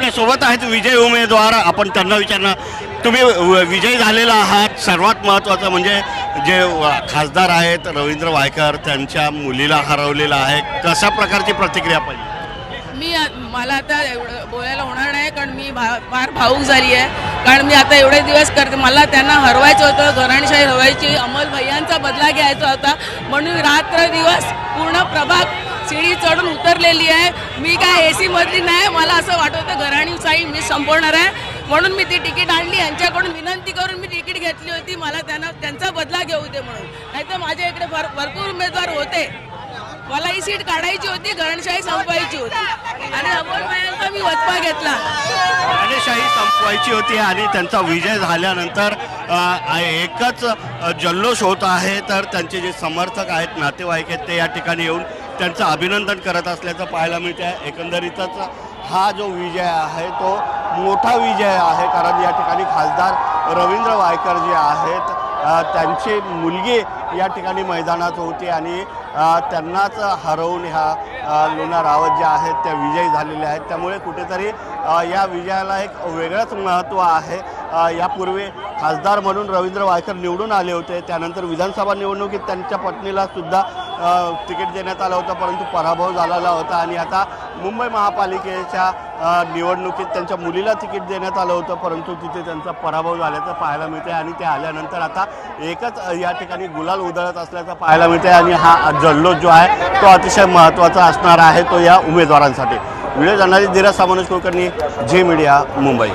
आपल्या सोबत आहेत विजय उमेदवार, आपण त्यांना विचारणार. तुम्ही विजयी झालेला आहात. सर्वात महत्त्वाचं म्हणजे जे खासदार आहेत रवींद्र वायकर, त्यांच्या मुलीला हरवलेलं आहे. कशा प्रकारची प्रतिक्रिया पाहिजे? मला आता एवढं बोलायला होणार नाही, कारण मी फार भावूक झाली आहे. कारण मी आता एवढे दिवस करते, मला त्यांना हरवायचं होतं, घराणेशाही हरवायची, अमोल भैयांचा बदला घ्यायचा होता. म्हणून रात्र दिवस पूर्ण प्रभाग शिडी चढून उतरलेली आहे. मी काय AC मधली नाही, मला असं वाटत होतं घराणेशाही मी संपवणार आहे. म्हणून मी ती तिकीट आणली, यांच्याकडून विनंती करून मी तिकीट घेतली होती, मला त्यांचा बदला घेऊ दे म्हणून. नाहीतर माझ्या इकडे भरपूर उमेदवार होते, मला ही सीट काढायची होती, घराणेशाही संपवायची होती आणि अमोल भैयांचा मी वचपा घेतला. घराणेशाही संपवायची होती आणि त्यांचा विजय झाल्यानंतर एकच जल्लोष होत आहे. तर त्यांचे जे समर्थक आहेत, नातेवाईक आहेत, ते या ठिकाणी येऊन त्यांचं अभिनंदन करत असल्याचं पाहायला मिळते आहे. एकंदरीतच हा जो विजय आहे तो मोठा विजय आहे, कारण या ठिकाणी खासदार रवींद्र वायकर जे आहेत त्यांची मुलगी या ठिकाणी मैदानात होती आणि त्यांनाच हरवून ह्या लोना रावत ज्या आहेत त्या विजयी झालेल्या आहेत. त्यामुळे कुठेतरी या विजयाला एक वेगळंच महत्त्व आहे. यापूर्वी खासदार म्हणून रवींद्र वायकर निवडून आले होते, त्यानंतर विधानसभा निवडणुकीत त्यांच्या पत्नीला सुद्धा तिकीट देण्यात आलं होतं, परंतु पराभव झालेला होता. आणि आता मुंबई महापालिकेच्या निवडणुकीत त्यांच्या मुलीला तिकीट देण्यात आलं होतं, परंतु तिथे त्यांचा पराभव झाल्याचं पाहायला मिळते. आणि ते आल्यानंतर आता एकच या ठिकाणी गुलाल उधळत असल्याचं पाहायला मिळते. आणि हा जल्लोष जो आहे तो अतिशय महत्त्वाचा असणार आहे, तो या उमेदवारांसाठी. Video journalist Dheeraj Samant Kulkarni, Zee media, Mumbai.